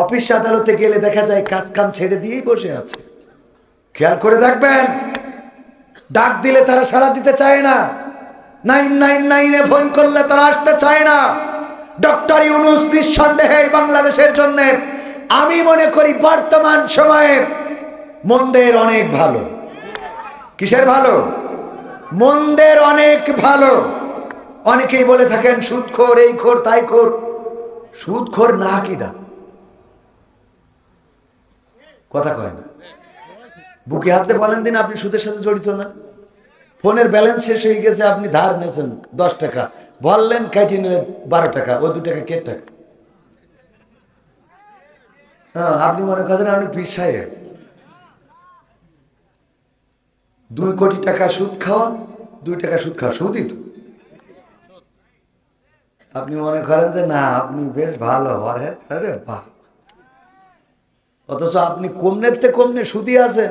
Office আদালতে গেলে দেখা যায় কাজ কাম ছেড়ে দিয়েই বসে আছে। খেয়াল করে দেখবেন, ডাক দিলে তারা সাড়া দিতে চায় না, 999-এ ফোন করলে তারা আসতে চায় না। ডক্টর ইউনূস নিঃসন্দেহে বাংলাদেশের জন্য আমি মনে করি বর্তমান সময়ে মন্দের অনেক ভালো। কিসের ভালো? মন্দের অনেক ভালো। অনেকেই বলে থাকেন সুদখোর, এই খোর তাই খোর। সুদখোর না কিনা কথা কয় না। বুকে হাতে বলেন দিন আপনি সুদের সাথে জড়িত না। ফোনের ব্যালেন্স শেষ হয়ে গেছে, আপনি ধার নেছেন 10 টাকা, বললেন কাটি নিয়ে 12 টাকা, ওই 2 টাকা কে টাকা? হ্যাঁ, আপনি মনে করেন আপনি পীর সাহেব। 2 কোটি টাকা সুদ খাওয়া, 2 টাকা সুদ খাওয়া, সুদই তো। আপনি মনে করেন যে না আপনি বেশ ভালো, আরে বাহ, অথচ আপনি কমনের থেকে কমনে সুদই আছেন।